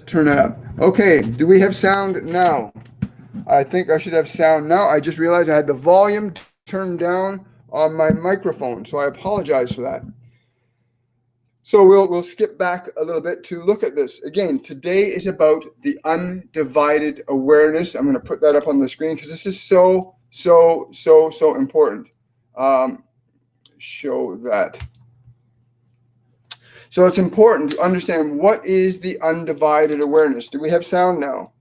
Turn it up. Okay, do we have sound now? I think I should have sound now. I just realized I had the volume turned down on my microphone, so I apologize for that. So we'll skip back a little bit to look at this. Again, today is about the undivided awareness. I'm going to put that up on the screen because this is so important. Um, Show that. So it's important to understand what is the undivided awareness. Do we have sound now?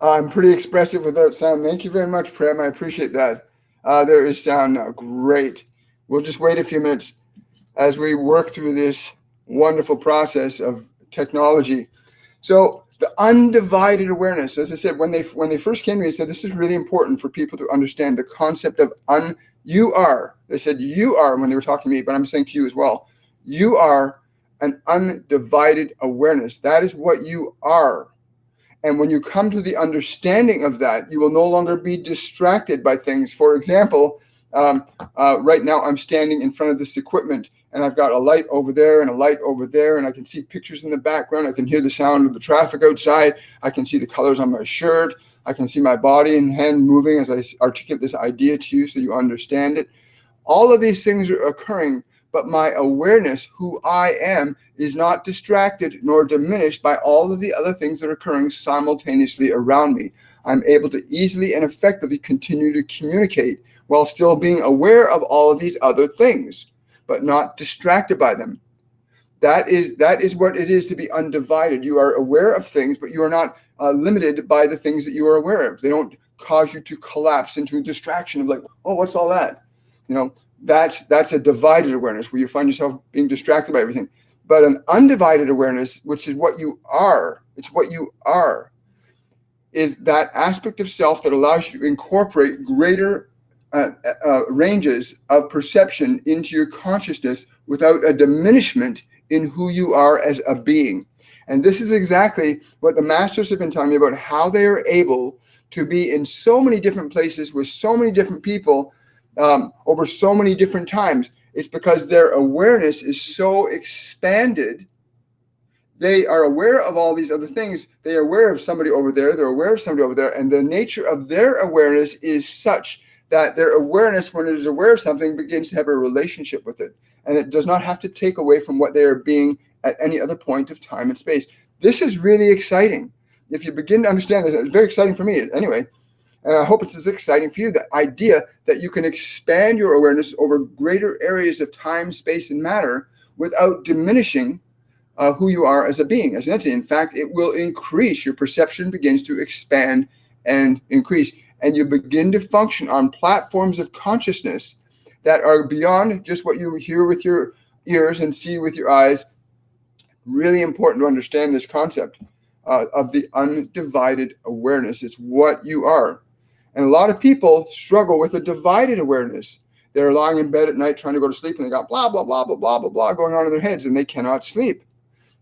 I'm pretty expressive without sound. Thank you very much, Prem. I appreciate that. There is sound now. Great. We'll just wait a few minutes as we work through this wonderful process of technology. So the undivided awareness, as I said, when they first came to me, I said this is really important for people to understand the concept of you are. They said you are when they were talking to me, but I'm saying to you as well. You are an undivided awareness. That is what you are. And when you come to the understanding of that, you will no longer be distracted by things. For example, right now I'm standing in front of this equipment and I've got a light over there and a light over there, and I can see pictures in the background. I can hear the sound of the traffic outside. I can see the colors on my shirt. I can see my body and hand moving as I articulate this idea to you so you understand it. All of these things are occurring, but my awareness, who I am, is not distracted nor diminished by all of the other things that are occurring simultaneously around me. I'm able to easily and effectively continue to communicate while still being aware of all of these other things, but not distracted by them. That is what it is to be undivided. You are aware of things, but you are not limited by the things that you are aware of. They don't cause you to collapse into a distraction of like, oh, what's all that? That's a divided awareness where you find yourself being distracted by everything. But an undivided awareness, which is what you are, it's what you are, is that aspect of self that allows you to incorporate greater ranges of perception into your consciousness without a diminishment in who you are as a being. And this is exactly what the masters have been telling me about, how they are able to be in so many different places with so many different people over so many different times. It's because their awareness is so expanded. They are aware of all these other things. They are aware of somebody over there. They're aware of somebody over there. And the nature of their awareness is such that their awareness, when it is aware of something, begins to have a relationship with it. And it does not have to take away from what they are being at any other point of time and space. This is really exciting. If you begin to understand this, it's very exciting for me anyway. And I hope it's as exciting for you, the idea that you can expand your awareness over greater areas of time, space, and matter without diminishing who you are as a being, as an entity. In fact, it will increase. Your perception begins to expand and increase. And you begin to function on platforms of consciousness that are beyond just what you hear with your ears and see with your eyes. Really important to understand this concept of the undivided awareness. It's what you are. And a lot of people struggle with a divided awareness. They're lying in bed at night trying to go to sleep, and they got blah, blah, blah, blah, blah, blah, blah going on in their heads, and they cannot sleep.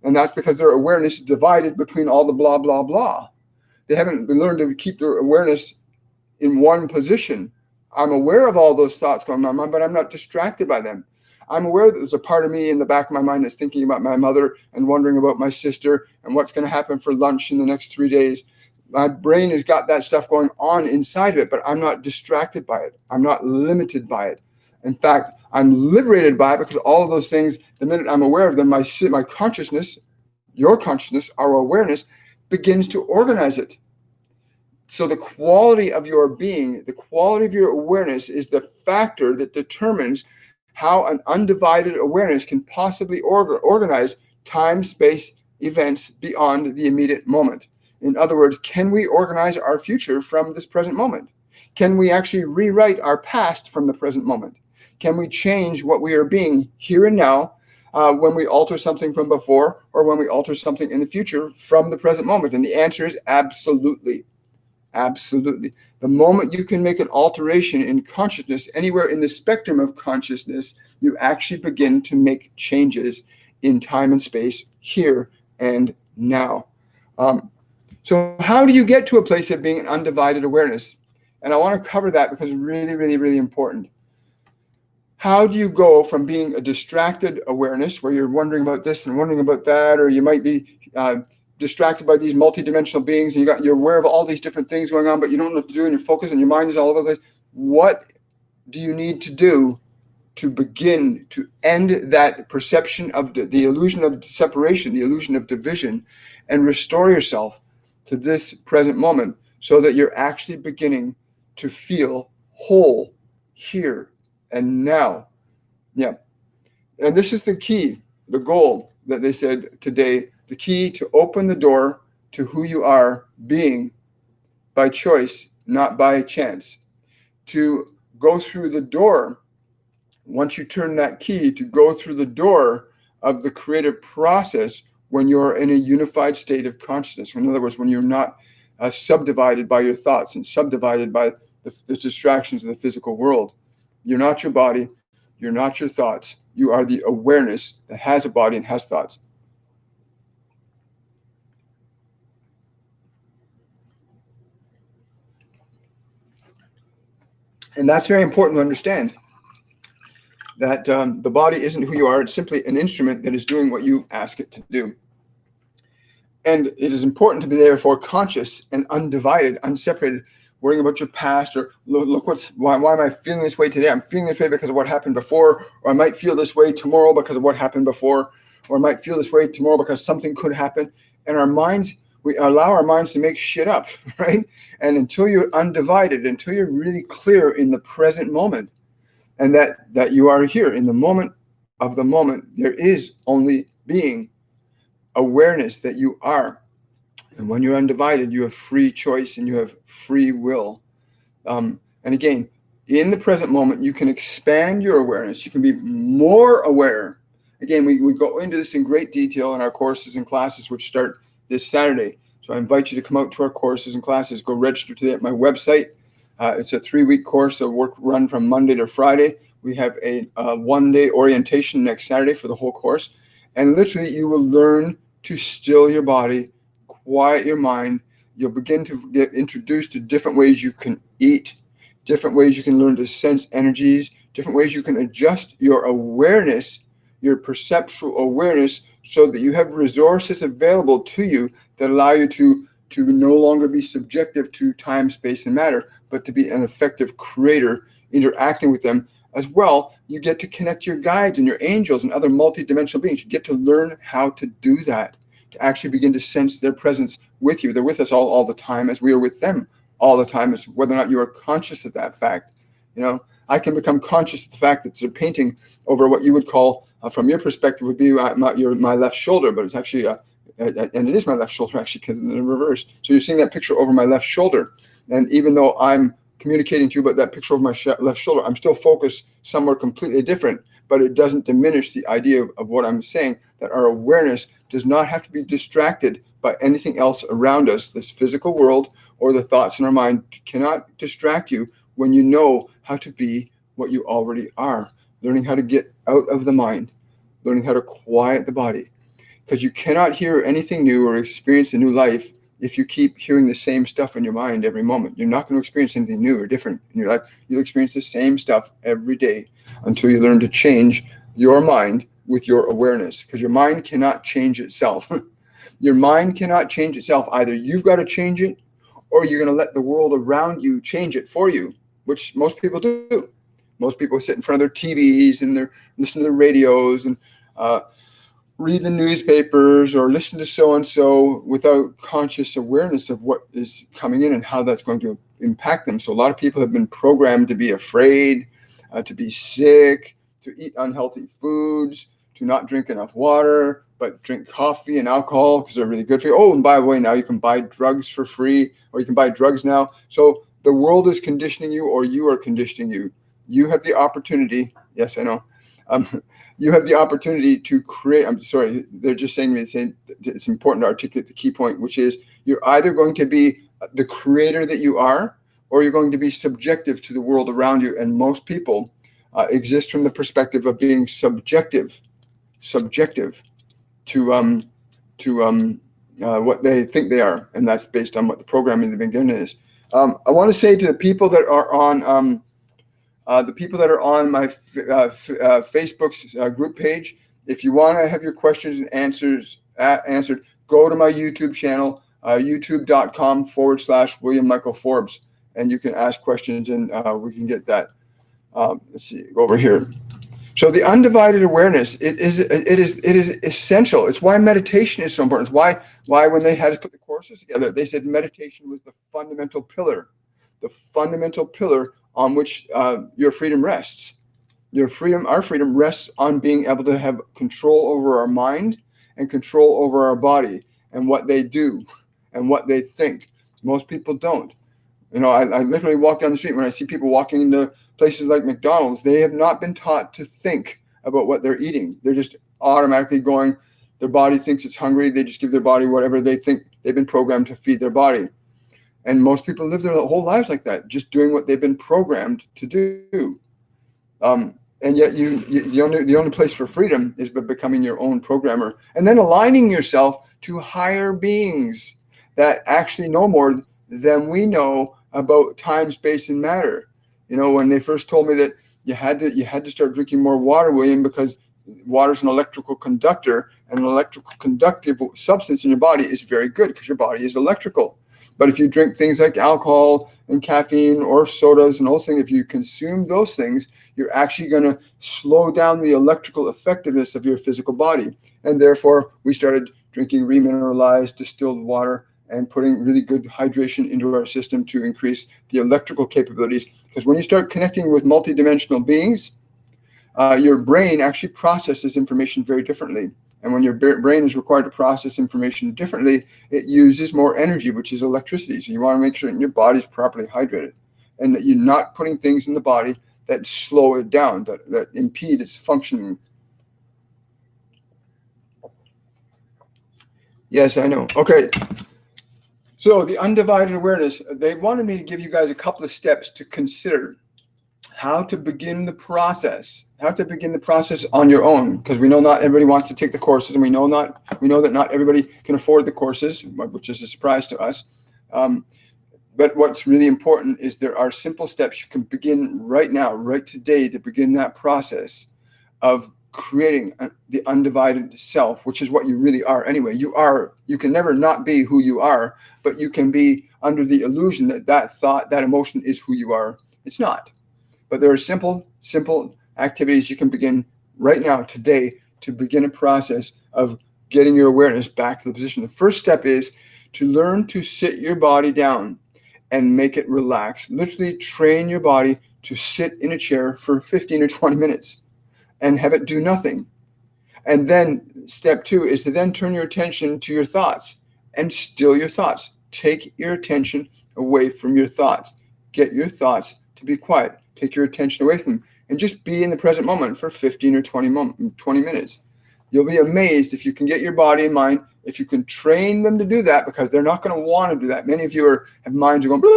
And that's because their awareness is divided between all the blah, blah, blah. They haven't learned to keep their awareness in one position. I'm aware of all those thoughts going on in my mind, but I'm not distracted by them. I'm aware that there's a part of me in the back of my mind that's thinking about my mother and wondering about my sister and what's going to happen for lunch in the next 3 days. My brain has got that stuff going on inside of it, but I'm not distracted by it. I'm not limited by it. In fact, I'm liberated by it because all of those things, the minute I'm aware of them, my consciousness, your consciousness, our awareness begins to organize it. So the quality of your being, the quality of your awareness is the factor that determines how an undivided awareness can possibly organize time, space, events beyond the immediate moment. In other words, can we organize our future from this present moment? Can we actually rewrite our past from the present moment? Can we change what we are being here and now when we alter something from before or when we alter something in the future from the present moment? And the answer is absolutely. Absolutely. The moment you can make an alteration in consciousness, anywhere in the spectrum of consciousness, you actually begin to make changes in time and space here and now. So how do you get to a place of being an undivided awareness? And I want to cover that because it's really, really, really important. how do you go from being a distracted awareness where you're wondering about this and wondering about that, or you might be distracted by these multidimensional beings, and you're aware of all these different things going on, but you don't know what to do, and your focus and your mind is all over the place. What do you need to do to begin to end that perception of the illusion of separation, the illusion of division, and restore yourself to this present moment so that you're actually beginning to feel whole here and now? Yeah. And this is the key, the goal that they said today, the key to open the door to who you are being by choice, not by chance. To go through the door, once you turn that key, to go through the door of the creative process when you're in a unified state of consciousness. In other words, when you're not subdivided by your thoughts and subdivided by the distractions of the physical world. You're not your body. You're not your thoughts. You are the awareness that has a body and has thoughts. And that's very important to understand, that the body isn't who you are. It's simply an instrument that is doing what you ask it to do. And it is important to be therefore conscious and undivided, unseparated, worrying about your past, or look why am I feeling this way today? I'm feeling this way because of what happened before, or I might feel this way tomorrow because of what happened before, or I might feel this way tomorrow because something could happen. And our minds, we allow our minds to make shit up, right? And until you're undivided, until you're really clear in the present moment, and that you are here in the moment of the moment, there is only being, awareness that you are. And when you're undivided, you have free choice and you have free will. And again, in the present moment, you can expand your awareness. You can be more aware. Again, we go into this in great detail in our courses and classes, which start this Saturday. So I invite you to come out to our courses and classes. Go register today at my website. It's a 3-week course of work run from Monday to Friday. We have a 1-day orientation next Saturday for the whole course. And literally, you will learn to still your body, quiet your mind. You'll begin to get introduced to different ways you can eat, different ways you can learn to sense energies, different ways you can adjust your awareness, your perceptual awareness, so that you have resources available to you that allow you to no longer be subjective to time, space, and matter, but to be an effective creator, interacting with them. As well, you get to connect your guides and your angels and other multidimensional beings. You get to learn how to do that, to actually begin to sense their presence with you. They're with us all the time, as we are with them all the time. It's whether or not you are conscious of that fact. You know, I can become conscious of the fact that there's a painting over what you would call, from your perspective, would be my left shoulder, but it's actually, and it is my left shoulder actually, because in the reverse. So you're seeing that picture over my left shoulder. And even though I'm communicating to you about that picture of my left shoulder, I'm still focused somewhere completely different, but it doesn't diminish the idea of what I'm saying, that our awareness does not have to be distracted by anything else around us. This physical world or the thoughts in our mind cannot distract you when you know how to be what you already are, learning how to get out of the mind, learning how to quiet the body, because you cannot hear anything new or experience a new life if you keep hearing the same stuff in your mind every moment. You're not going to experience anything new or different in your life. You'll experience the same stuff every day until you learn to change your mind with your awareness, because your mind cannot change itself. Your mind cannot change itself. Either you've got to change it, or you're going to let the world around you change it for you, which most people do. Most people sit in front of their TVs and they're listening to the radios and read the newspapers or listen to so-and-so without conscious awareness of what is coming in and how that's going to impact them. So a lot of people have been programmed to be afraid, to be sick, to eat unhealthy foods, to not drink enough water, but drink coffee and alcohol because they're really good for you. Oh, and by the way, now you can buy drugs for free, or you can buy drugs now. So the world is conditioning you, or you are conditioning you. You have the opportunity. Yes, I know. You have the opportunity to create. I'm sorry, they're just saying it's important to articulate the key point, which is you're either going to be the creator that you are, or you're going to be subjective to the world around you. And most people exist from the perspective of being subjective to what they think they are, and that's based on what the programming they've been given is. I want to say to the people that are on The people that are on my Facebook's group page, if you want to have your questions and answered, go to my YouTube channel, youtube.com/William Michael Forbes, and you can ask questions, and we can get that. Let's see, go over here. So the undivided awareness, it is essential. It's why meditation is so important. It's why when they had to put the courses together, they said meditation was the fundamental pillar on which your freedom rests. Our freedom rests on being able to have control over our mind and control over our body and what they do and what they think. Most people don't. I literally walk down the street when I see people walking into places like McDonald's. They have not been taught to think about what they're eating. They're just automatically going, their body thinks it's hungry. They just give their body whatever they think they've been programmed to feed their body. And most people live their whole lives like that, just doing what they've been programmed to do. And yet the only place for freedom is by becoming your own programmer and then aligning yourself to higher beings that actually know more than we know about time, space, and matter. When they first told me that you had to start drinking more water, William, because water is an electrical conductor, and an electrical conductive substance in your body is very good because your body is electrical. But if you drink things like alcohol and caffeine or sodas and all those things, if you consume those things, you're actually going to slow down the electrical effectiveness of your physical body. And therefore, we started drinking remineralized distilled water and putting really good hydration into our system to increase the electrical capabilities. Because when you start connecting with multidimensional beings, your brain actually processes information very differently. And when your brain is required to process information differently, it uses more energy, which is electricity. So you want to make sure that your body is properly hydrated and that you're not putting things in the body that slow it down, that impede its functioning. Yes, I know. Okay. So the undivided awareness, they wanted me to give you guys a couple of steps to consider how to begin the process on your own, because we know not everybody wants to take the courses, and we know that not everybody can afford the courses, which is a surprise to us. But what's really important is there are simple steps you can begin right now, right today, to begin that process of creating the undivided self, which is what you really are anyway. You can never not be who you are, but you can be under the illusion that thought, that emotion is who you are. It's not. But there are simple activities you can begin right now, today, to begin a process of getting your awareness back to the position. The first step is to learn to sit your body down and make it relax. Literally train your body to sit in a chair for 15 or 20 minutes and have it do nothing. And then step 2 is to then turn your attention to your thoughts and still your thoughts. Take your attention away from your thoughts. Get your thoughts to be quiet. Take your attention away from them and just be in the present moment for 15 or 20 minutes. You'll be amazed if you can get your body and mind, if you can train them to do that, because they're not going to want to do that. Many of you have minds that are going, blah,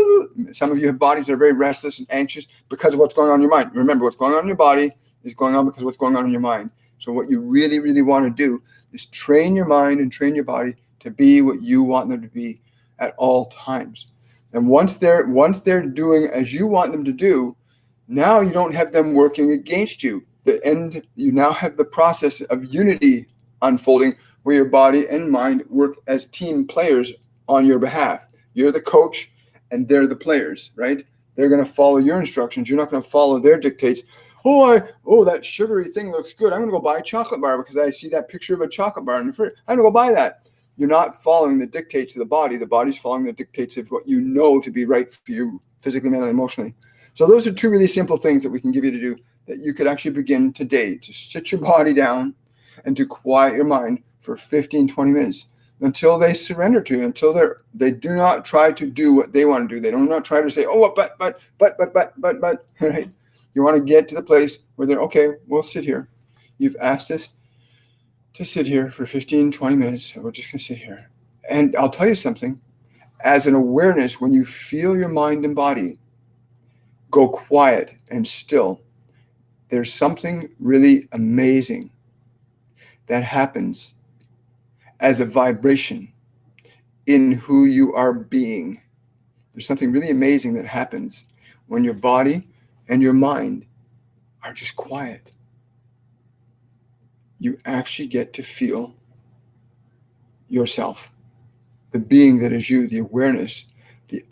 blah. Some of you have bodies that are very restless and anxious because of what's going on in your mind. Remember, what's going on in your body is going on because of what's going on in your mind. So what you really, really want to do is train your mind and train your body to be what you want them to be at all times. And once they're doing as you want them to do, now you don't have them working against you. You now have the process of unity unfolding, where your body and mind work as team players on your behalf. You're the coach and they're the players, right? They're going to follow your instructions. You're not going to follow their dictates. Oh, that sugary thing looks good. I'm going to go buy a chocolate bar because I see that picture of a chocolate bar in the fridge. I'm going to go buy that. You're not following the dictates of the body. The body's following the dictates of what you know to be right for you physically, mentally, emotionally. So those are 2 really simple things that we can give you to do that you could actually begin today, to sit your body down and to quiet your mind for 15, 20 minutes until they surrender to you, until they do not try to do what they want to do. They do not try to say, but, right? You want to get to the place where they're, okay, we'll sit here. You've asked us to sit here for 15, 20 minutes. So we're just going to sit here. And I'll tell you something. As an awareness, when you feel your mind and body go quiet and still, there's something really amazing that happens as a vibration in who you are being. There's something really amazing that happens when your body and your mind are just quiet. You actually get to feel yourself, the being that is you, the awareness, the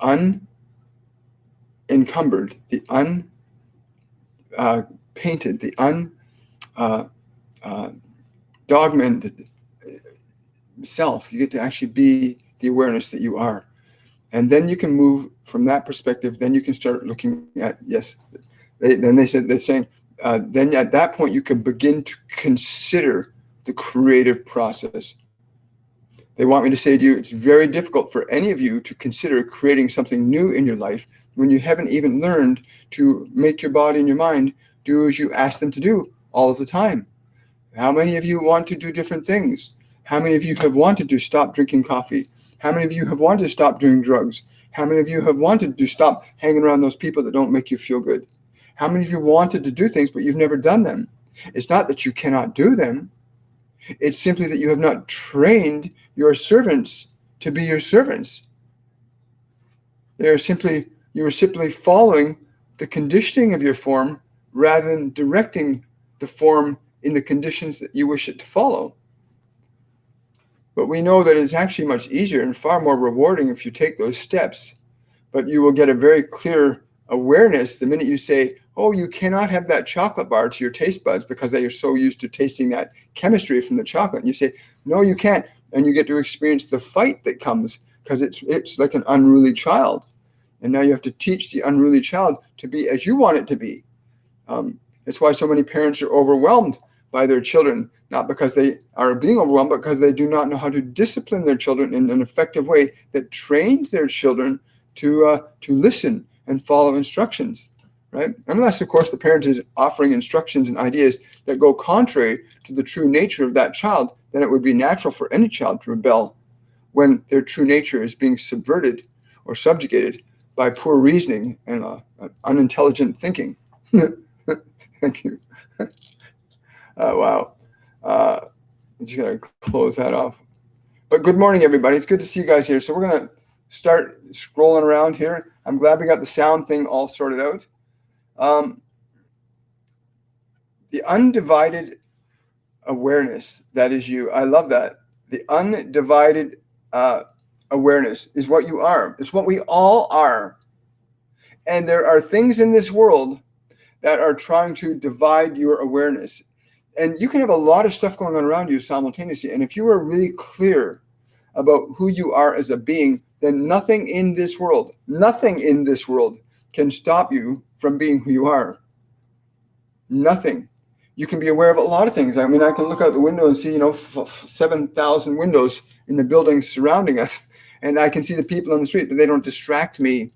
unencumbered, the unpainted, the undogmented self. You get to actually be the awareness that you are. And then you can move from that perspective. Then you can start looking at, yes, they're saying, then at that point you can begin to consider the creative process. They want me to say to you, it's very difficult for any of you to consider creating something new in your life when you haven't even learned to make your body and your mind do as you ask them to do all of the time. How many of you want to do different things? How many of you have wanted to stop drinking coffee? How many of you have wanted to stop doing drugs? How many of you have wanted to stop hanging around those people that don't make you feel good? How many of you wanted to do things, but you've never done them? It's not that you cannot do them. It's simply that you have not trained your servants to be your servants. You are simply following the conditioning of your form rather than directing the form in the conditions that you wish it to follow. But we know that it's actually much easier and far more rewarding if you take those steps. But you will get a very clear awareness the minute you say, oh, you cannot have that chocolate bar to your taste buds because they are so used to tasting that chemistry from the chocolate. And you say, no, you can't. And you get to experience the fight that comes because it's like an unruly child. And now you have to teach the unruly child to be as you want it to be. It's why so many parents are overwhelmed by their children, not because they are being overwhelmed, but because they do not know how to discipline their children in an effective way that trains their children to listen and follow instructions, right? Unless, of course, the parent is offering instructions and ideas that go contrary to the true nature of that child, then it would be natural for any child to rebel when their true nature is being subverted or subjugated by poor reasoning and unintelligent thinking. Thank you. Wow. I'm just going to close that off. But good morning, everybody. It's good to see you guys here. So we're going to start scrolling around here. I'm glad we got the sound thing all sorted out. The undivided awareness, that is you. I love that. The undivided awareness is what you are. It's what we all are. And there are things in this world that are trying to divide your awareness. And you can have a lot of stuff going on around you simultaneously. And if you are really clear about who you are as a being, then nothing in this world can stop you from being who you are. Nothing. You can be aware of a lot of things. I mean, I can look out the window and see, 7,000 windows in the buildings surrounding us. And I can see the people on the street, but they don't distract me.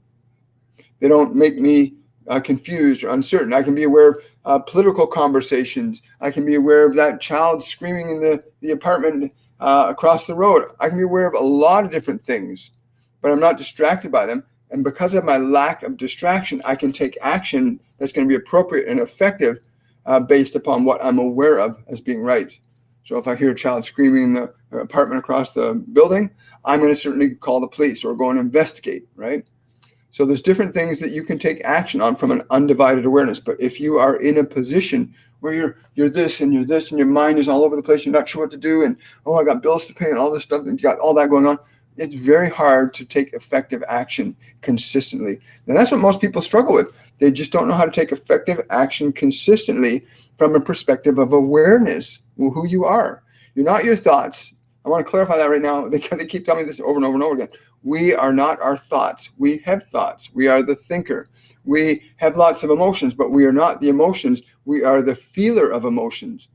They don't make me confused or uncertain. I can be aware of political conversations. I can be aware of that child screaming in the apartment across the road. I can be aware of a lot of different things, but I'm not distracted by them. And because of my lack of distraction, I can take action that's going to be appropriate and effective based upon what I'm aware of as being right. So if I hear a child screaming in the apartment across the building, I'm going to certainly call the police or go and investigate, right? So there's different things that you can take action on from an undivided awareness. But if you are in a position where you're this and you're this and your mind is all over the place, you're not sure what to do, and I got bills to pay and all this stuff, and you got all that going on, it's very hard to take effective action consistently. And that's what most people struggle with. They just don't know how to take effective action consistently from a perspective of awareness, who you are. You're not your thoughts. I want to clarify that right now because they keep telling me this over and over and over again. We are not our thoughts. We have thoughts. We are the thinker. We have lots of emotions, but we are not the emotions. We are the feeler of emotions.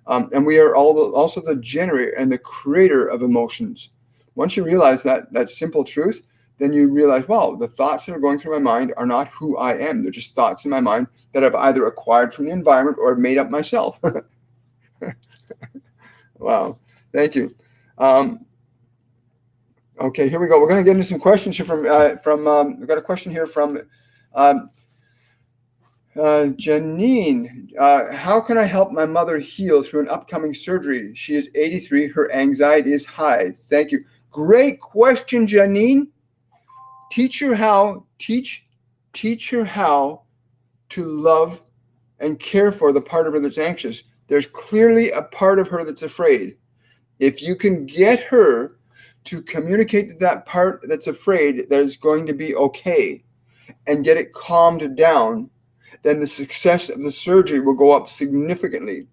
And we are also the generator and the creator of emotions. Once you realize that simple truth, then you realize, wow, the thoughts that are going through my mind are not who I am. They're just thoughts in my mind that I've either acquired from the environment or made up myself. Wow. Thank you. Okay, here we go. We're going to get into some questions here from we've got a question here from Janine. How can I help my mother heal through an upcoming surgery? She is 83. Her anxiety is high. Thank you. Great question, Janine. Teach her how to love and care for the part of her that's anxious. There's clearly a part of her that's afraid. If you can get her to communicate to that part that's afraid that it's going to be okay and get it calmed down, then the success of the surgery will go up significantly.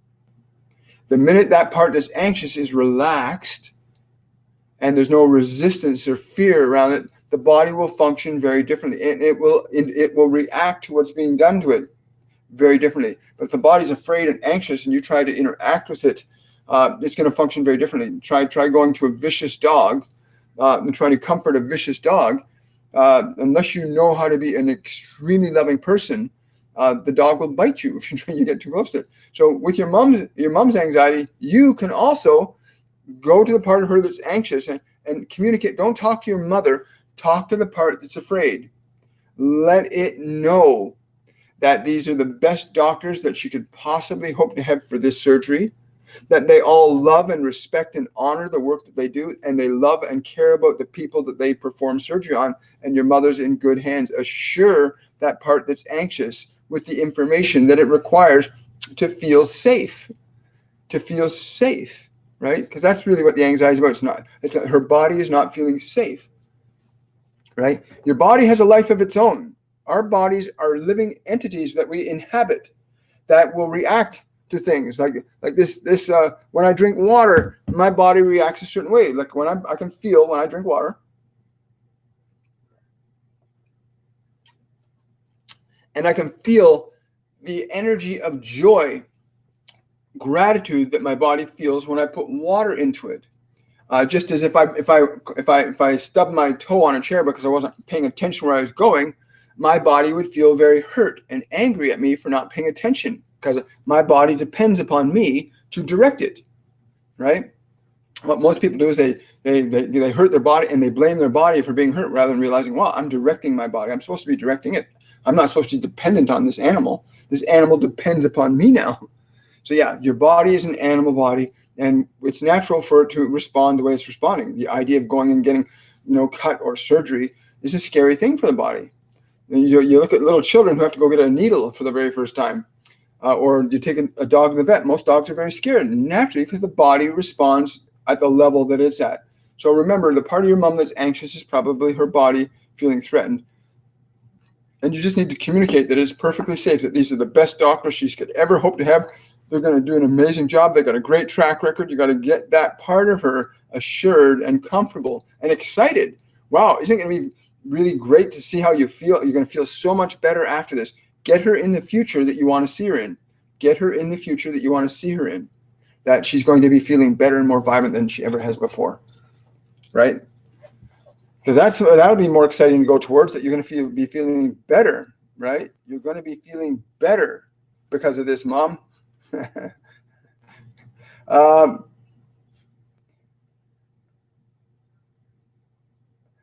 The minute that part that's anxious is relaxed and there's no resistance or fear around it, the body will function very differently, and it will react to what's being done to it very differently. But if the body's afraid and anxious and you try to interact with it, it's going to function very differently. Try going to a vicious dog and trying to comfort a vicious dog. Unless you know how to be an extremely loving person, the dog will bite you if you get too close to it. So with your mom's anxiety, you can also go to the part of her that's anxious and communicate. Don't talk to your mother. Talk to the part that's afraid. Let it know that these are the best doctors that she could possibly hope to have for this surgery, that they all love and respect and honor the work that they do, and they love and care about the people that they perform surgery on, and your mother's in good hands. Assure that part that's anxious with the information that it requires to feel safe, right? Because that's really what the anxiety is about. Her body is not feeling safe, right? Your body has a life of its own. Our bodies are living entities that we inhabit that will react to things like this. When I drink water, my body reacts a certain way. Like I can feel when I drink water, and I can feel the energy of joy, gratitude that my body feels when I put water into it. Just as if I stubbed my toe on a chair because I wasn't paying attention where I was going, my body would feel very hurt and angry at me for not paying attention, because my body depends upon me to direct it, right? What most people do is they hurt their body and they blame their body for being hurt rather than realizing, wow, I'm directing my body. I'm supposed to be directing it. I'm not supposed to be dependent on this animal. This animal depends upon me now. So yeah, your body is an animal body, and it's natural for it to respond the way it's responding. The idea of going and getting, cut or surgery is a scary thing for the body. And you look at little children who have to go get a needle for the very first time, or you take a dog to the vet. Most dogs are very scared naturally because the body responds at the level that it's at. So remember, the part of your mom that's anxious is probably her body feeling threatened. And you just need to communicate that it's perfectly safe, that these are the best doctors she could ever hope to have. They're going to do an amazing job. They got a great track record. You got to get that part of her assured and comfortable and excited. Wow, isn't it going to be really great to see how you feel? You're going to feel so much better after this. Get her in the future that you want to see her in. Get her in the future that you want to see her in. That she's going to be feeling better and more vibrant than she ever has before, right? Because that'll be more exciting to go towards, that you're going to be feeling better, right? You're going to be feeling better because of this, Mom.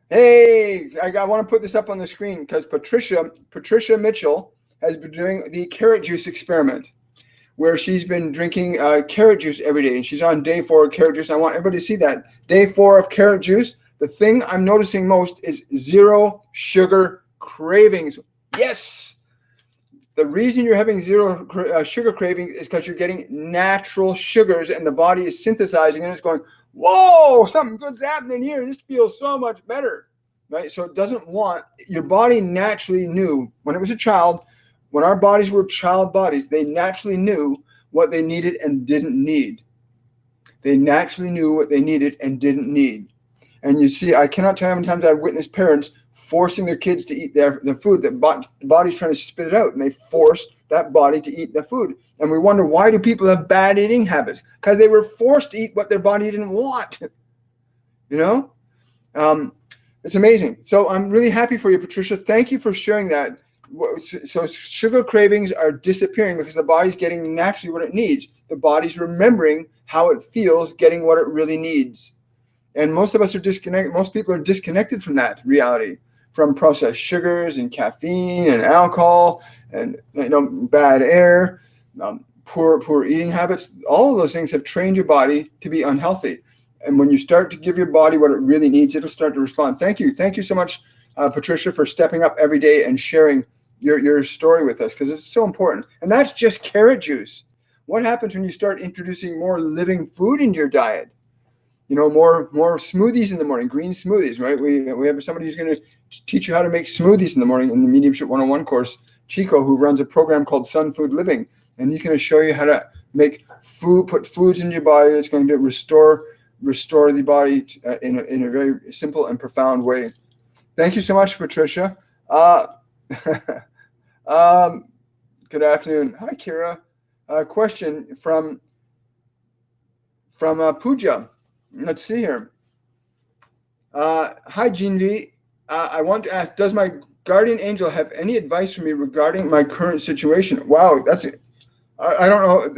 Hey, I want to put this up on the screen because Patricia Mitchell has been doing the carrot juice experiment, where she's been drinking carrot juice every day, and she's on day 4 of carrot juice. I want everybody to see that. Day 4 of carrot juice. The thing I'm noticing most is 0 sugar cravings. Yes! The reason you're having 0 sugar cravings is because you're getting natural sugars, and the body is synthesizing, and it's going, whoa, something good's happening here. This feels so much better, right? So it doesn't want, your body naturally knew when it was a child, when our bodies were child bodies, they naturally knew what they needed and didn't need. They naturally knew what they needed and didn't need. And you see, I cannot tell you how many times I've witnessed parents forcing their kids to eat their food. The body's trying to spit it out, and they force that body to eat the food. And we wonder, why do people have bad eating habits? Because they were forced to eat what their body didn't want. It's amazing. So I'm really happy for you, Patricia. Thank you for sharing that. So sugar cravings are disappearing because the body's getting naturally what it needs. The body's remembering how it feels, getting what it really needs. And most of us are disconnected. Most people are disconnected from that reality, from processed sugars and caffeine and alcohol and bad air, poor eating habits. All of those things have trained your body to be unhealthy. And when you start to give your body what it really needs, it'll start to respond. Thank you so much, Patricia, for stepping up every day and sharing your story with us, because it's so important. And that's just carrot juice. What happens when you start introducing more living food into your diet? More smoothies in the morning, green smoothies, right? We have somebody who's going to teach you how to make smoothies in the morning in the Mediumship 101 course, Chico, who runs a program called Sun Food Living. And he's going to show you how to make food, put foods in your body that's going to restore the body in a very simple and profound way. Thank you so much, Patricia. Good afternoon. Hi, Kira. Question from Pooja. Let's see here. Hi, Jean V. I want to ask, does my guardian angel have any advice for me regarding my current situation? Wow, I don't know.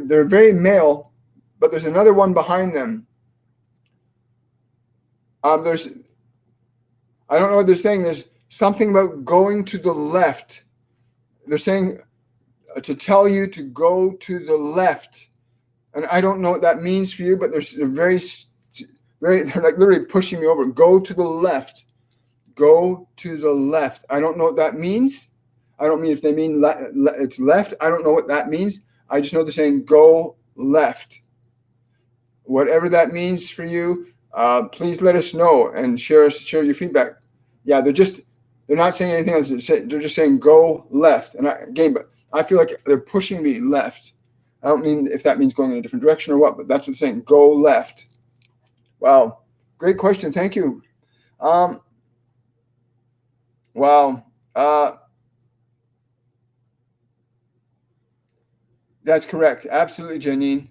They're very male, but there's another one behind them. I don't know what they're saying. There's something about going to the left. They're saying to tell you to go to the left. And I don't know what that means for you, but they're very, they're like literally pushing me over. Go to the left. Go to the left. I don't know what that means. I don't mean if they mean it's left. I don't know what that means. I just know they're saying go left. Whatever that means for you, please let us know and share your feedback. Yeah, they're not saying anything else. They're just saying go left. And but I feel like they're pushing me left. I don't mean if that means going in a different direction or what, but that's what it's saying. Go left. Wow. Great question. Thank you. Wow. That's correct. Absolutely, Janine.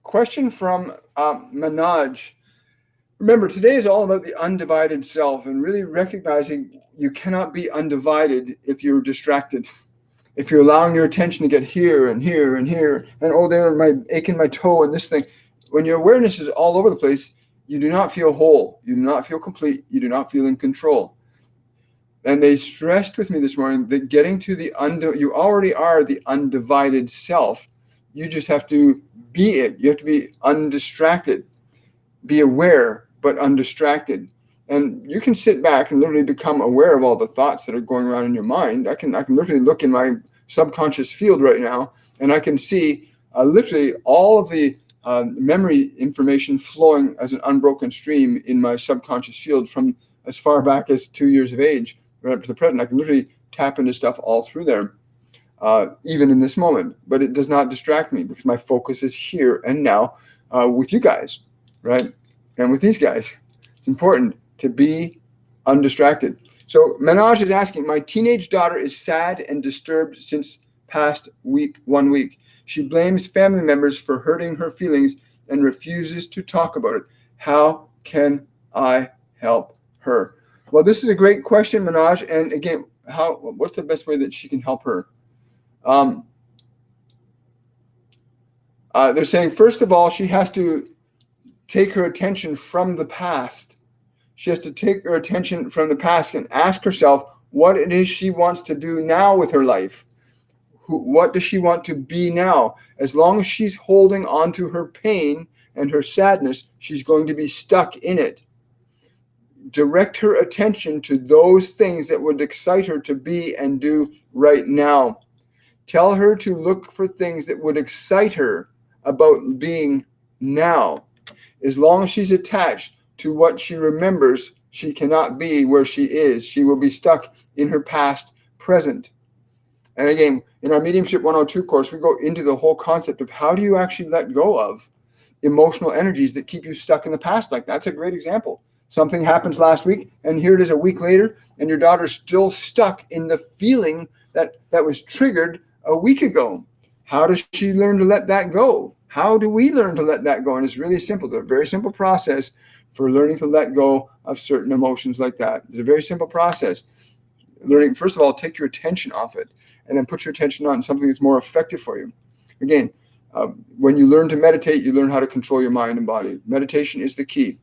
Question from Manoj. Remember, today is all about the undivided self and really recognizing you cannot be undivided if you're distracted. If you're allowing your attention to get here and here and here, and oh, there, my aching my toe and this thing. When your awareness is all over the place, you do not feel whole. You do not feel complete. You do not feel in control. And they stressed with me this morning that getting to you already are the undivided self. You just have to be it. You have to be undistracted. Be aware, but undistracted. And you can sit back and literally become aware of all the thoughts that are going around in your mind. I can literally look in my subconscious field right now, and I can see literally all of the memory information flowing as an unbroken stream in my subconscious field from as far back as 2 years of age right up to the present. I can literally tap into stuff all through there, even in this moment. But it does not distract me because my focus is here and now with you guys, right? And with these guys. It's important to be undistracted. So Manoj is asking, my teenage daughter is sad and disturbed since past 1 week. She blames family members for hurting her feelings and refuses to talk about it. How can I help her? Well, this is a great question, Manoj. And again, what's the best way that she can help her? They're saying, first of all, she has to take her attention from the past. She has to take her attention from the past and ask herself what it is she wants to do now with her life. What does she want to be now? As long as she's holding on to her pain and her sadness, she's going to be stuck in it. Direct her attention to those things that would excite her to be and do right now. Tell her to look for things that would excite her about being now. As long as she's attached to what she remembers, she cannot be where she is. She will be stuck in her past present. And again, in our Mediumship 102 course, we go into the whole concept of how do you actually let go of emotional energies that keep you stuck in the past. Like that's a great example. Something happens last week, and here it is a week later, and your daughter's still stuck in the feeling that was triggered a week ago. How does she learn to let that go? How do we learn to let that go? And it's really simple. It's a very simple process for learning to let go of certain emotions like that. It's a very simple process. Learning, first of all, take your attention off it, and then put your attention on something that's more effective for you. Again, when you learn to meditate, you learn how to control your mind and body. Meditation is the key.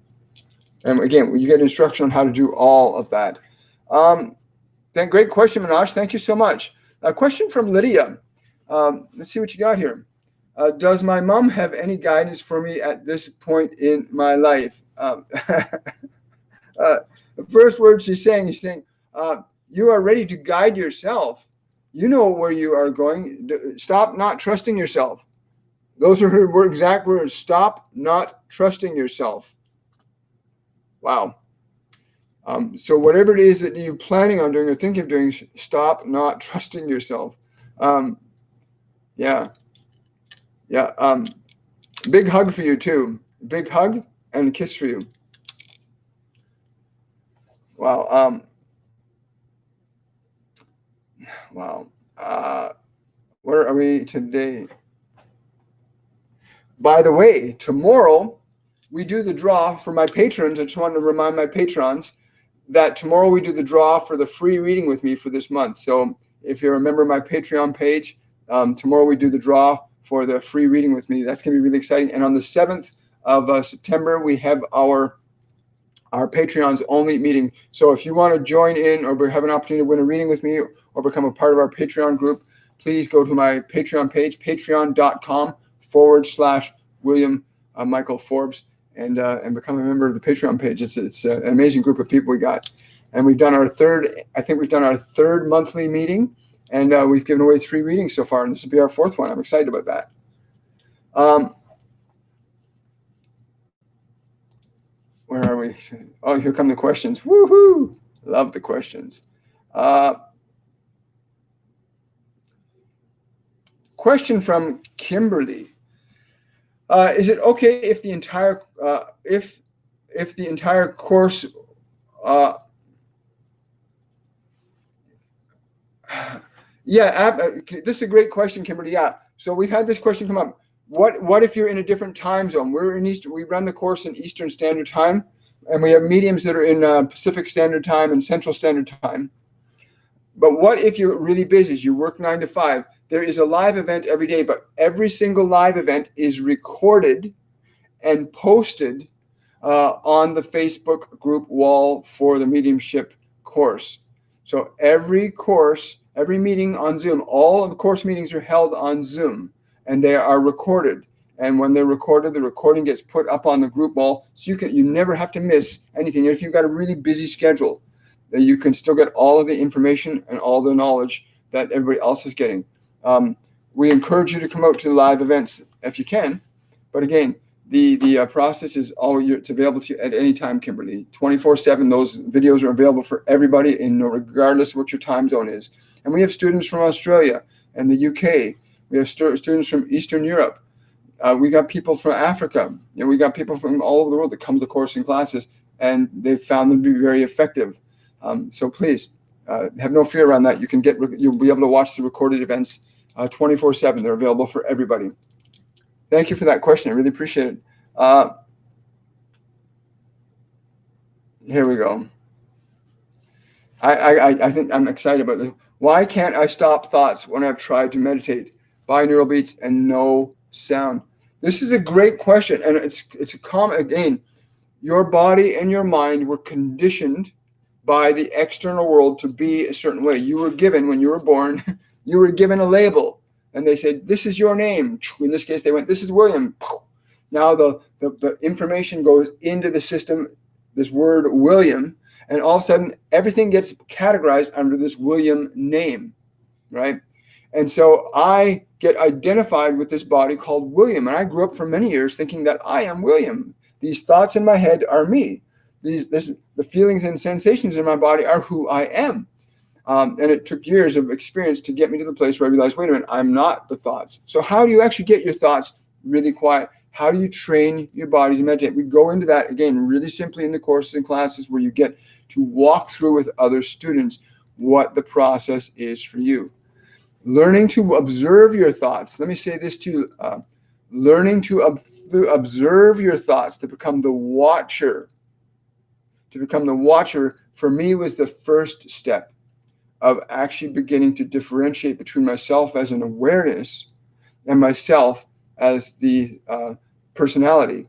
And again, you get instruction on how to do all of that. Great question, Manoj. Thank you so much. A question from Lydia. Let's see what you got here. Does my mom have any guidance for me at this point in my life? The first word she's saying, you are ready to guide yourself. You know where you are going. Stop not trusting yourself. Those are her exact words. Stop not trusting yourself. Wow. So whatever it is that you're planning on doing or think of doing, stop not trusting yourself. Yeah. Big hug for you too. Big hug and a kiss for you. Wow. Wow. Where are we today? By the way, tomorrow we do the draw for my patrons. I just want to remind my patrons that tomorrow we do the draw for the free reading with me for this month. So if you're a member of my Patreon page, tomorrow we do the draw for the free reading with me. That's going to be really exciting. And on the 7th of September, we have our Patreons only meeting. So if you want to join in or have an opportunity to win a reading with me or become a part of our Patreon group, please go to my Patreon page, patreon.com/William Michael Forbes, and become a member of the Patreon page. It's an amazing group of people we got. And we've done our third monthly meeting, and we've given away 3 readings so far, and this will be our 4th one. I'm excited about that. Where are we? Oh, here come the questions. Woohoo! Love the questions. Question from Kimberly. Is it okay if the entire course this is a great question, Kimberly. Yeah. So we've had this question come up. What if you're in a different time zone? We're in Eastern. We run the course in Eastern Standard Time, and we have mediums that are in Pacific Standard Time and Central Standard Time. But what if you're really busy? You work 9 to 5. There is a live event every day, but every single live event is recorded and posted on the Facebook group wall for the Mediumship course. So every meeting on Zoom, all of the course meetings are held on Zoom, and they are recorded. And when they're recorded, the recording gets put up on the group wall, so you never have to miss anything. If you've got a really busy schedule, you can still get all of the information and all the knowledge that everybody else is getting. We encourage you to come out to live events if you can, but again, the process is it's available to you at any time, Kimberly. 24/7. Those videos are available for everybody, regardless of what your time zone is. And we have students from Australia and the UK. We have students from Eastern Europe. We got people from Africa, and we got people from all over the world that come to the course and classes, and they've found them to be very effective. So please have no fear around that. You'll be able to watch the recorded events 24/7. They're available for everybody. Thank you for that question. I really appreciate it. Here we go. I think I'm excited about this. Why can't I stop thoughts when I've tried to meditate? Binaural beats and no sound. This is a great question, and it's a common. Again, your body and your mind were conditioned by the external world to be a certain way. You were given, when you were born, you were given a label, and they said, this is your name. In this case, they went, this is William. Now the information goes into the system, this word William, and all of a sudden everything gets categorized under this William name, right? And so I get identified with this body called William, and I grew up for many years thinking that I am William. These thoughts in my head are me. The feelings and sensations in my body are who I am. And it took years of experience to get me to the place where I realized, wait a minute, I'm not the thoughts. So how do you actually get your thoughts really quiet? How do you train your body to meditate? We go into that, again, really simply in the courses and classes where you get to walk through with other students what the process is for you. Learning to observe your thoughts. Let me say this too. Learning to observe your thoughts, to become the watcher. To become the watcher, for me, was the first step of actually beginning to differentiate between myself as an awareness and myself as the personality.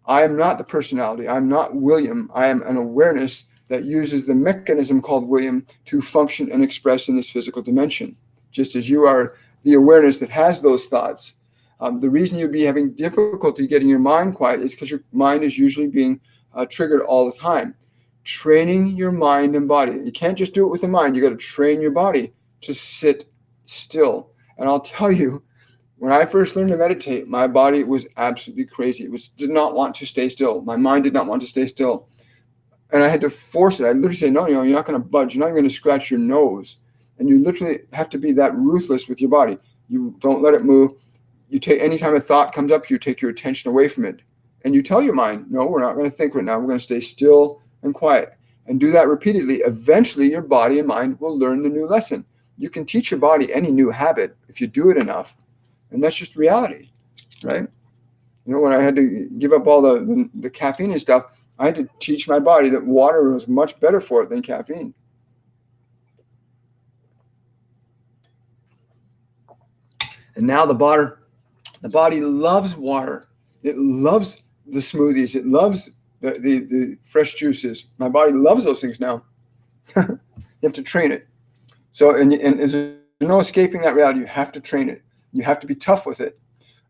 I am not the personality. I'm not William. I am an awareness that uses the mechanism called William to function and express in this physical dimension. Just as you are the awareness that has those thoughts. The reason you'd be having difficulty getting your mind quiet is because your mind is usually being triggered all the time. training your mind and body. You can't just do it with the mind. You got to train your body to sit still. And I'll tell you, when I first learned to meditate, my body was absolutely crazy. It did not want to stay still. My mind did not want to stay still. And I had to force it. I literally say, no, you're not going to budge. You're not even going to scratch your nose. And you literally have to be that ruthless with your body. You don't let it move. You take, anytime a thought comes up, you take your attention away from it. And you tell your mind, no, we're not going to think right now. We're going to stay still and quiet. And do that repeatedly. Eventually, your body and mind will learn the new lesson. You can teach your body any new habit if you do it enough. And that's just reality, right? You know, when I had to give up all the caffeine and stuff, I had to teach my body that water was much better for it than caffeine. And now the body loves water. It loves the smoothies. It loves the fresh juices. My body loves those things now. You have to train it. So, and there's no escaping that reality. You have to train it. You have to be tough with it.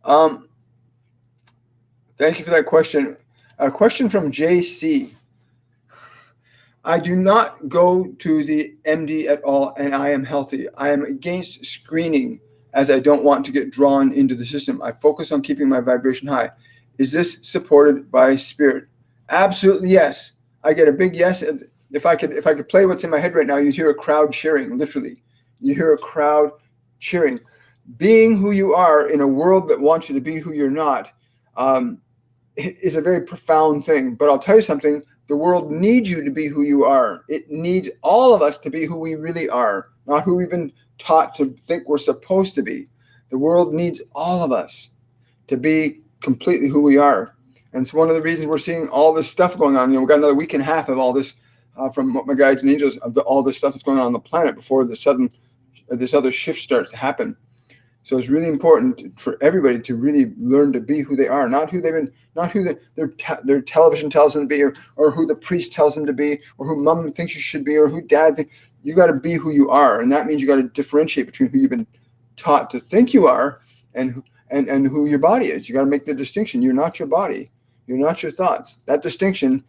Thank you for that question. A question from JC. I do not go to the MD at all, and I am healthy. I am against screening as I don't want to get drawn into the system. I focus on keeping my vibration high. Is this supported by spirit? Absolutely yes. I get a big yes. If I could play what's in my head right now, you'd hear a crowd cheering, literally. You hear a crowd cheering. Being who you are in a world that wants you to be who you're not is a very profound thing. But I'll tell you something, the world needs you to be who you are. It needs all of us to be who we really are, not who we've been taught to think we're supposed to be. The world needs all of us to be completely who we are. And it's one of the reasons we're seeing all this stuff going on. You know, we've got another week and a half of all this from what my guides and angels, of all this stuff that's going on the planet before this other shift starts to happen. So it's really important for everybody to really learn to be who they are, not who they've been, not who their television tells them to be, or who the priest tells them to be, or who mom thinks you should be, or who dad thinks. You got to be who you are, and that means you got to differentiate between who you've been taught to think you are and who your body is. You got to make the distinction. You're not your body. You're not your thoughts. That distinction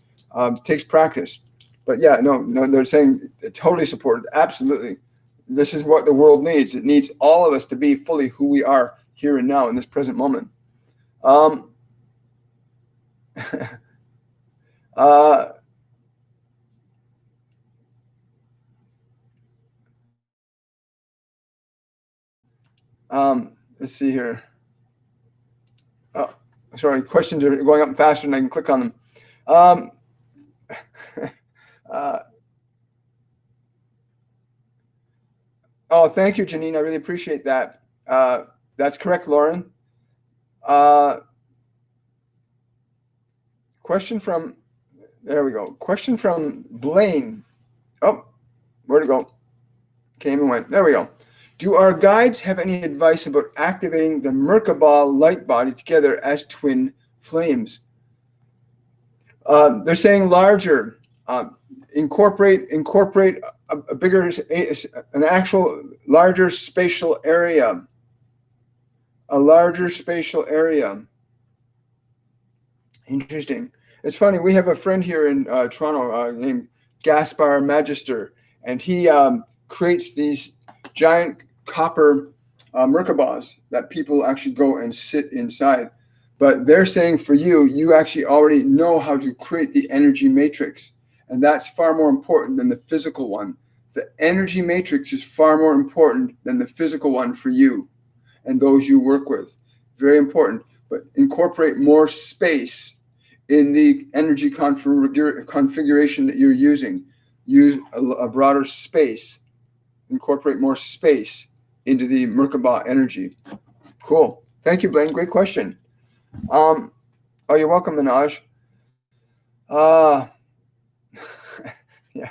takes practice. But yeah, no, they're saying totally supported. Absolutely. This is what the world needs. It needs all of us to be fully who we are here and now in this present moment. Let's see here. Oh, sorry, questions are going up faster than I can click on them. Oh, thank you, Janine. I really appreciate that. That's correct, Lauren. Question from, there we go. Question from Blaine. Oh, where'd it go? Came and went. There we go. Do our guides have any advice about activating the Merkaba light body together as twin flames? They're saying larger. Incorporate a bigger, an actual larger spatial area. A larger spatial area. Interesting. It's funny. We have a friend here in Toronto named Gaspar Magister, and he creates these giant copper Merkabahs that people actually go and sit inside. But they're saying for you, you actually already know how to create the energy matrix. And that's far more important than the physical one. The energy matrix is far more important than the physical one for you and those you work with. Very important. But incorporate more space in the energy configuration that you're using. Use a broader space. Incorporate more space into the Merkaba energy. Cool. Thank you, Blaine. Great question. Oh, you're welcome, Minaj. Yeah.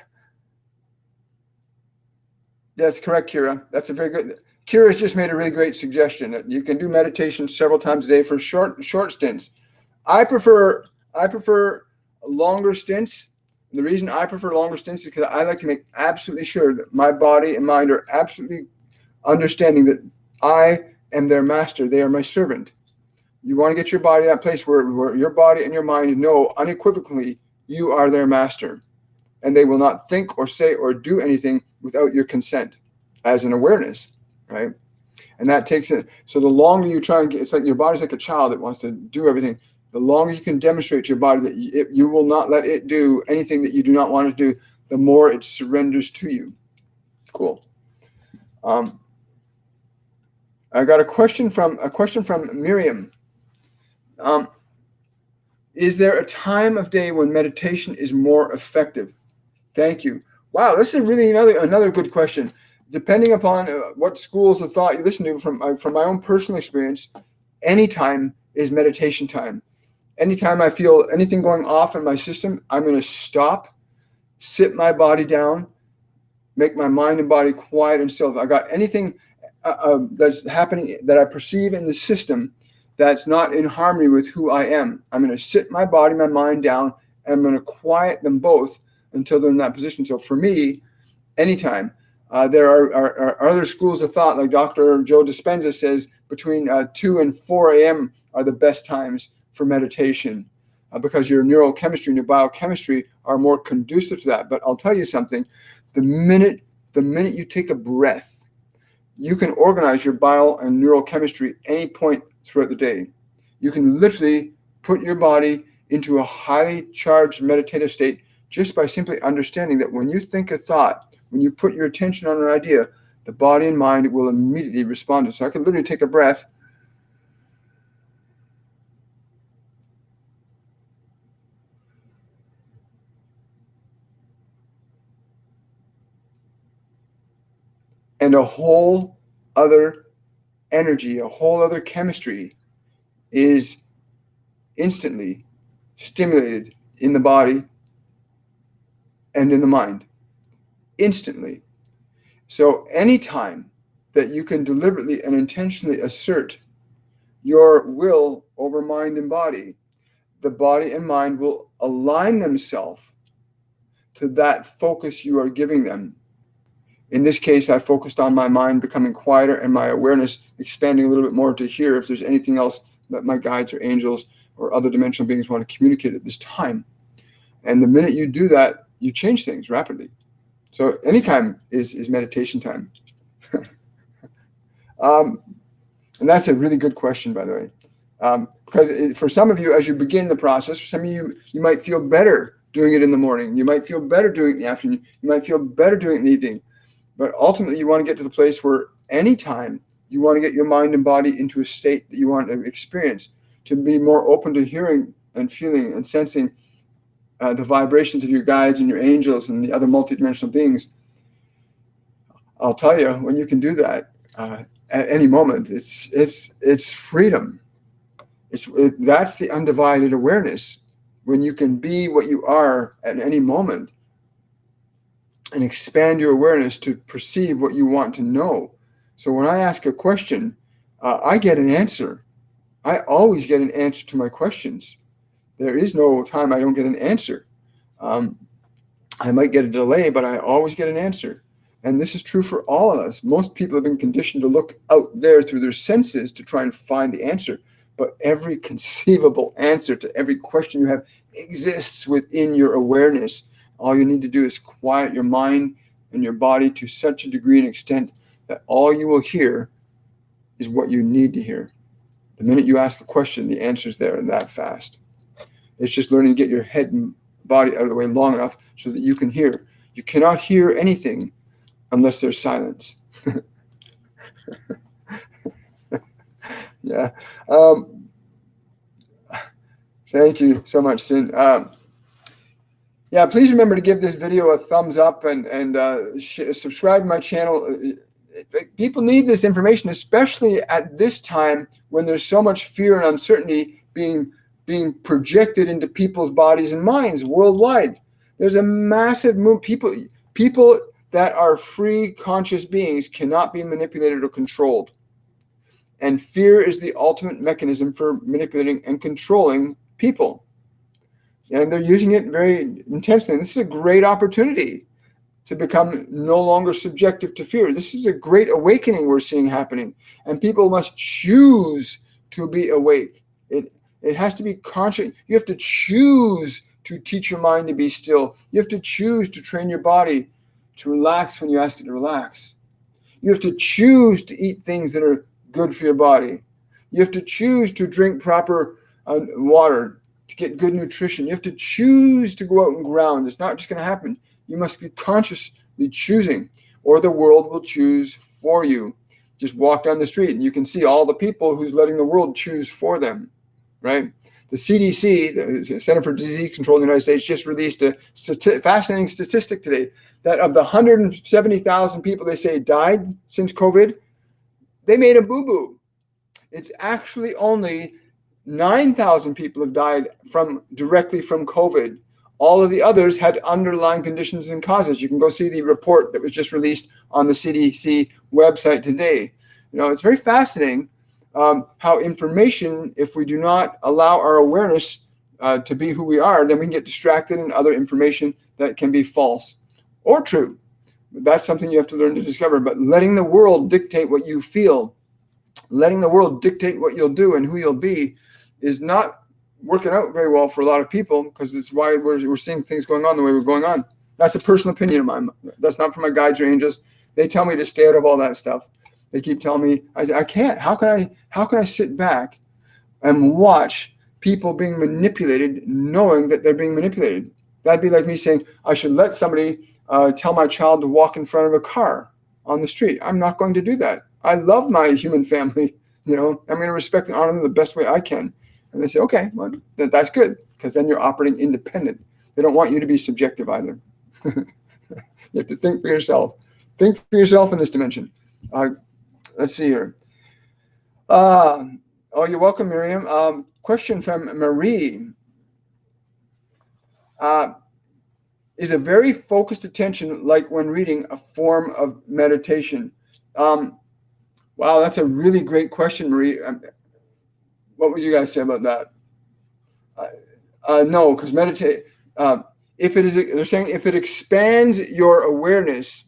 That's correct, Kira. That's a very good. Kira's just made a really great suggestion that you can do meditation several times a day for short stints. I prefer longer stints. The reason I prefer longer stints is because I like to make absolutely sure that my body and mind are absolutely understanding that I am their master. They are my servant. You want to get your body to that place where your body and your mind know unequivocally you are their master. and they will not think or say or do anything without your consent as an awareness, right? And that takes it. So the longer you try and get, it's like your body's like a child that wants to do everything. The longer you can demonstrate to your body that you will not let it do anything that you do not want to do, the more it surrenders to you. Cool. I got a question from Miriam. Is there a time of day when meditation is more effective? Thank you. Wow, this is really another good question. Depending upon what schools of thought you listen to, from my own personal experience, any time is meditation time. Anytime I feel anything going off in my system, I'm going to stop, sit my body down, make my mind and body quiet and still. If I got anything that's happening that I perceive in the system that's not in harmony with who I am, I'm going to sit my body, my mind down, and I'm going to quiet them both until they're in that position. So for me, anytime. There are other schools of thought, like Dr. Joe Dispenza says, between 2 and 4 a.m. are the best times for meditation because your neurochemistry and your biochemistry are more conducive to that. But I'll tell you something, the minute you take a breath, you can organize your bio and neurochemistry any point throughout the day. You can literally put your body into a highly charged meditative state just by simply understanding that when you think a thought, when you put your attention on an idea, the body and mind will immediately respond. So I can literally take a breath and a whole other energy, a whole other chemistry is instantly stimulated in the body and in the mind. Instantly. So anytime that you can deliberately and intentionally assert your will over mind and body, the body and mind will align themselves to that focus you are giving them. In this case, I focused on my mind becoming quieter and my awareness expanding a little bit more to hear if there's anything else that my guides or angels or other dimensional beings want to communicate at this time. And the minute you do that, you change things rapidly. So anytime is meditation time. And that's a really good question, by the way. Because for some of you, as you begin the process, for some of you, you might feel better doing it in the morning. You might feel better doing it in the afternoon. You might feel better doing it in the evening. But ultimately, you want to get to the place where anytime you want to get your mind and body into a state that you want to experience, to be more open to hearing and feeling and sensing the vibrations of your guides and your angels and the other multidimensional beings. I'll tell you, when you can do that at any moment, it's freedom. That's the undivided awareness. When you can be what you are at any moment and expand your awareness to perceive what you want to know. So when I ask a question, I get an answer. I always get an answer to my questions. There is no time I don't get an answer. I might get a delay, but I always get an answer. And this is true for all of us. Most people have been conditioned to look out there through their senses to try and find the answer. But every conceivable answer to every question you have exists within your awareness. All you need to do is quiet your mind and your body to such a degree and extent that all you will hear is what you need to hear. The minute you ask a question, the answer's there that fast. It's just learning to get your head and body out of the way long enough so that you can hear. You cannot hear anything unless there's silence. Yeah. Thank you so much, Sin. Yeah, please remember to give this video a thumbs up and subscribe to my channel. People need this information, especially at this time when there's so much fear and uncertainty being projected into people's bodies and minds worldwide. There's a massive move. People that are free, conscious beings cannot be manipulated or controlled. And fear is the ultimate mechanism for manipulating and controlling people. And they're using it very intensely. And this is a great opportunity to become no longer subjective to fear. This is a great awakening we're seeing happening. And people must choose to be awake. It has to be conscious. You have to choose to teach your mind to be still. You have to choose to train your body to relax when you ask it to relax. You have to choose to eat things that are good for your body. You have to choose to drink proper water, to get good nutrition. You have to choose to go out and ground. It's not just going to happen. You must be consciously choosing, or the world will choose for you. Just walk down the street and you can see all the people who's letting the world choose for them, right? The CDC, the Center for Disease Control in the United States, just released a fascinating statistic today that of the 170,000 people they say died since COVID, they made a boo-boo. It's actually only 9,000 people have died directly from COVID. All of the others had underlying conditions and causes. You can go see the report that was just released on the CDC website today. It's very fascinating how information, if we do not allow our awareness to be who we are, then we can get distracted in other information that can be false or true. That's something you have to learn to discover. But letting the world dictate what you feel, letting the world dictate what you'll do and who you'll be, is not working out very well for a lot of people, because it's why we're seeing things going on the way we're going on. That's a personal opinion of mine. That's not from my guides or angels. They tell me to stay out of all that stuff. They keep telling me, I say, I can't. How can I sit back and watch people being manipulated, knowing that they're being manipulated? That'd be like me saying I should let somebody tell my child to walk in front of a car on the street. I'm not going to do that. I love my human family. I'm going to respect and honor them the best way I can. And they say, okay, well, that's good, because then you're operating independent. They don't want you to be subjective either. You have to think for yourself. Think for yourself in this dimension. Let's see here. You're welcome, Miriam. Question from Marie. Is a very focused attention like when reading a form of meditation? Wow, that's a really great question, Marie. What would you guys say about that? No, because meditate. They're saying if it expands your awareness,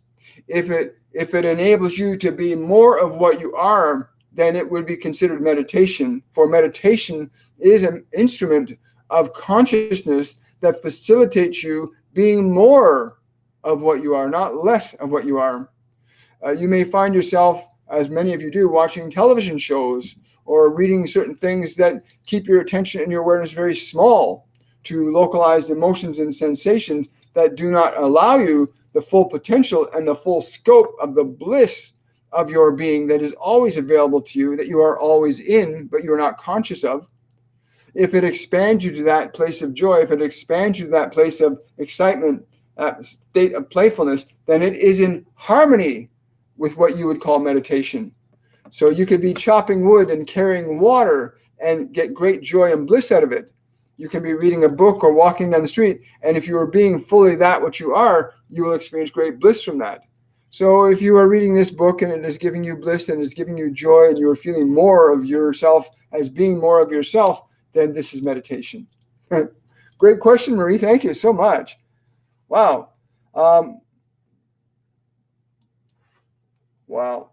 if it enables you to be more of what you are, then it would be considered meditation. For meditation is an instrument of consciousness that facilitates you being more of what you are, not less of what you are. You may find yourself, as many of you do, watching television shows or reading certain things that keep your attention and your awareness very small to localized emotions and sensations that do not allow you the full potential and the full scope of the bliss of your being that is always available to you, that you are always in, but you're not conscious of. If it expands you to that place of joy, if it expands you to that place of excitement, that state of playfulness, then it is in harmony with what you would call meditation. So you could be chopping wood and carrying water and get great joy and bliss out of it. You can be reading a book or walking down the street, and if you are being fully that what you are, you will experience great bliss from that. So if you are reading this book and it is giving you bliss and it's giving you joy and you are feeling more of yourself as being more of yourself, then this is meditation. Great question, Marie. Thank you so much. Wow. Wow.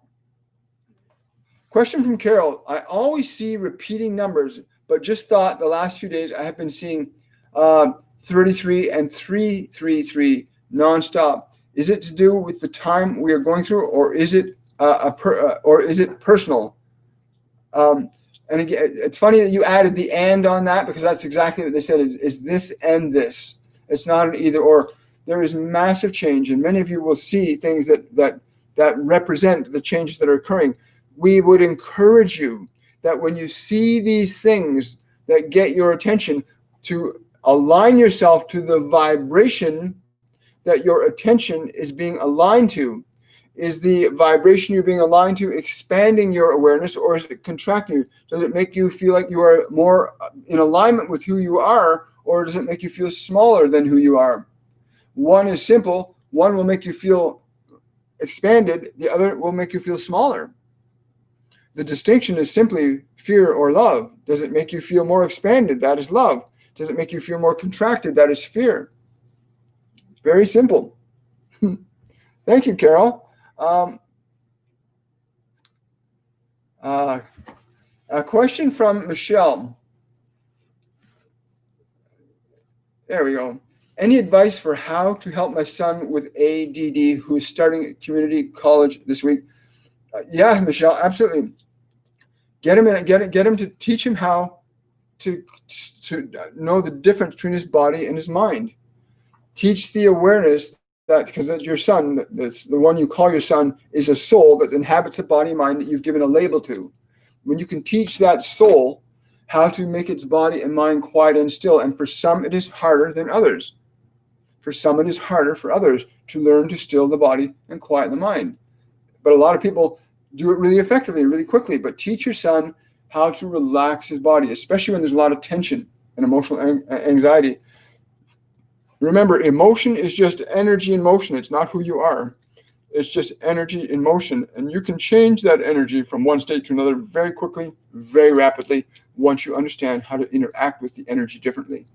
Question from Carol. I always see repeating numbers, but just thought the last few days I have been seeing 33 and 333 nonstop. Is it to do with the time we are going through, or is it personal? And again, it's funny that you added the "and" on that, because that's exactly what they said. Is this and this? It's not an either or. There is massive change, and many of you will see things that represent the changes that are occurring. We would encourage you that when you see these things that get your attention, to align yourself to the vibration that your attention is being aligned to. Is the vibration you're being aligned to expanding your awareness, or is it contracting you? Does it make you feel like you are more in alignment with who you are, or does it make you feel smaller than who you are? One is simple. One will make you feel expanded. The other will make you feel smaller. The distinction is simply fear or love. Does it make you feel more expanded? That is love. Does it make you feel more contracted? That is fear. It's very simple. Thank you, Carol. A question from Michelle. There we go. Any advice for how to help my son with ADD who is starting community college this week? Yeah, Michelle, absolutely. Get him to teach him how to know the difference between his body and his mind. Teach the awareness that, because your son, the one you call your son, is a soul that inhabits a body and mind that you've given a label to. When you can teach that soul how to make its body and mind quiet and still, and for some it is harder than others. For some it is harder for others to learn to still the body and quiet the mind. But a lot of people do it really effectively, really quickly. But teach your son how to relax his body, especially when there's a lot of tension and emotional anxiety. Remember, emotion is just energy in motion. It's not who you are. It's just energy in motion. And you can change that energy from one state to another very quickly, very rapidly, once you understand how to interact with the energy differently.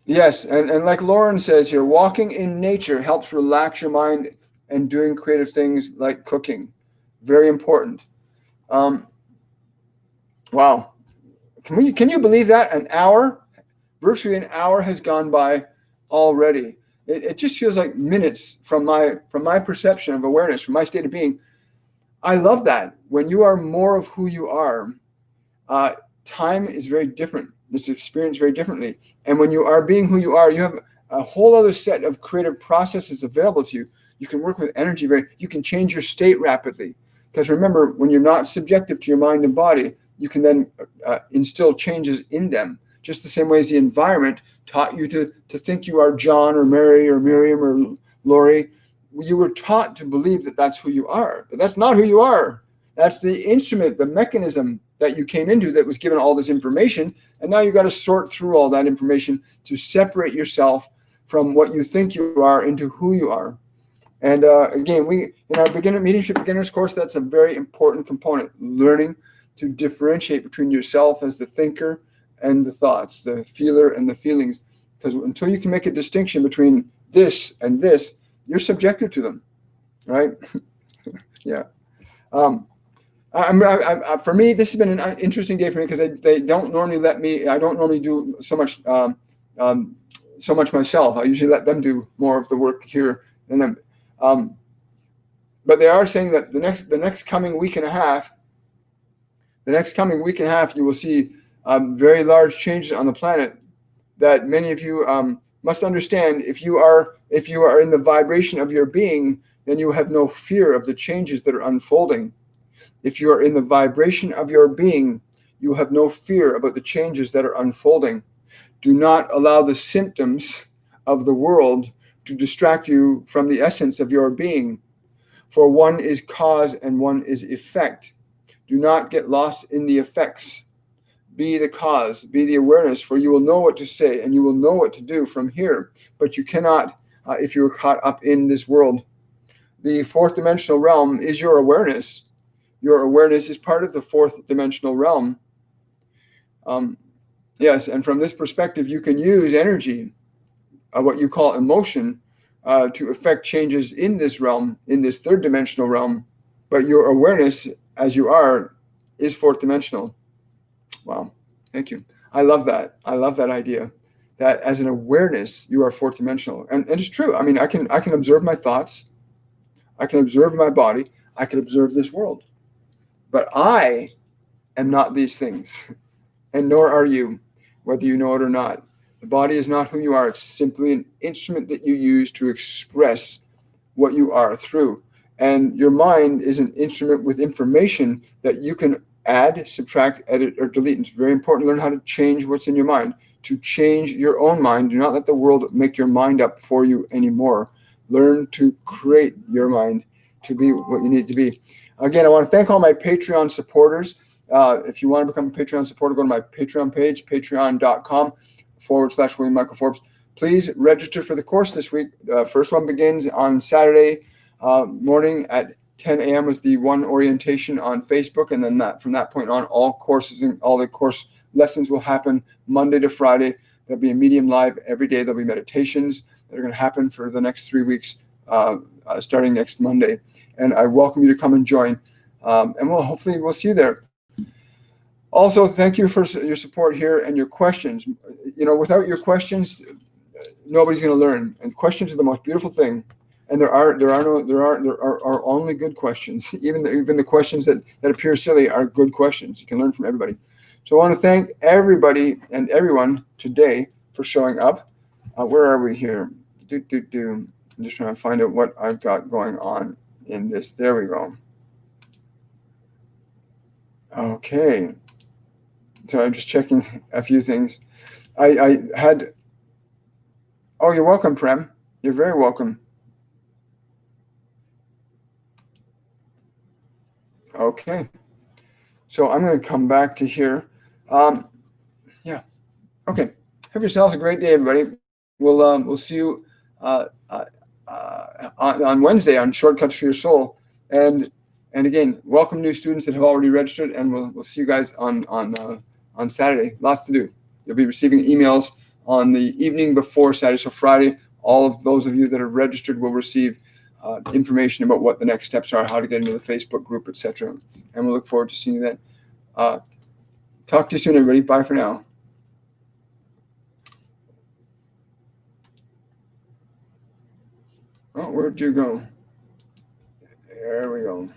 Yes, and like Lauren says here, walking in nature helps relax your mind, and doing creative things like cooking. Very important. Wow. Can you believe that? Virtually an hour has gone by already. It just feels like minutes from my perception of awareness, from my state of being. I love that. When you are more of who you are, time is very different. This experience very differently. And when you are being who you are, you have a whole other set of creative processes available to you. You can work with energy you can change your state rapidly. Because remember, when you're not subjective to your mind and body, you can then instill changes in them. Just the same way as the environment taught you to think you are John or Mary or Miriam or Lori. You were taught to believe that that's who you are. But that's not who you are. That's the instrument, the mechanism that you came into that was given all this information. And now you've got to sort through all that information to separate yourself from what you think you are into who you are. And again, in our Mediumship Beginners course, that's a very important component, learning to differentiate between yourself as the thinker and the thoughts, the feeler and the feelings. Because until you can make a distinction between this and this, you're subjective to them, right? Yeah. For me, this has been an interesting day for me because they don't normally let me. I don't normally do so much myself. I usually let them do more of the work here and then. But they are saying that the next coming week and a half, you will see very large changes on the planet that many of you must understand. If you are in the vibration of your being, then you have no fear of the changes that are unfolding. If you are in the vibration of your being, you have no fear about the changes that are unfolding. Do not allow the symptoms of the world to distract you from the essence of your being. For one is cause and one is effect. Do not get lost in the effects. Be the cause, be the awareness, for you will know what to say and you will know what to do from here. But you cannot if you are caught up in this world. The fourth dimensional realm is your awareness. Your awareness is part of the fourth dimensional realm. Yes, and from this perspective, you can use energy, what you call emotion, to affect changes in this realm, in this third dimensional realm. But your awareness, as you are, is fourth dimensional. Wow, thank you. I love that. I love that idea. That as an awareness, you are fourth dimensional, and it's true. I mean, I can observe my thoughts, I can observe my body, I can observe this world, but I am not these things, and nor are you, whether you know it or not. The body is not who you are. It's simply an instrument that you use to express what you are through. And your mind is an instrument with information that you can add, subtract, edit, or delete. And it's very important to learn how to change what's in your mind. To change your own mind, do not let the world make your mind up for you anymore. Learn to create your mind to be what you need to be. Again, I want to thank all my Patreon supporters. If you want to become a Patreon supporter, go to my Patreon page, patreon.com/William Michael Forbes. Please register for the course this week. First one begins on Saturday morning at 10 a.m. is the one orientation on Facebook. And then from that point on, all courses and all the course lessons will happen Monday to Friday. There'll be a medium live every day. There'll be meditations that are going to happen for the next 3 weeks, starting next Monday. And I welcome you to come and join. And hopefully we'll see you there. Also, thank you for your support here and your questions. Without your questions, nobody's going to learn. And questions are the most beautiful thing. And there are only good questions. Even the questions that appear silly are good questions. You can learn from everybody. So I want to thank everybody and everyone today for showing up. Where are we here? I'm just trying to find out what I've got going on in this. There we go. Okay. So I'm just checking a few things. I had. Oh, you're welcome, Prem. You're very welcome. Okay. So I'm going to come back to here. Yeah. Okay. Have yourselves a great day, everybody. We'll see you on Wednesday on Shortcuts for Your Soul. And again, welcome new students that have already registered, and we'll see you guys on Saturday. Lots to do. You'll be receiving emails on the evening before Saturday. So Friday, all of those of you that are registered will receive information about what the next steps are, how to get into the Facebook group, etc. And we'll look forward to seeing you then. Talk to you soon, everybody. Bye for now. Oh, where'd you go? There we go.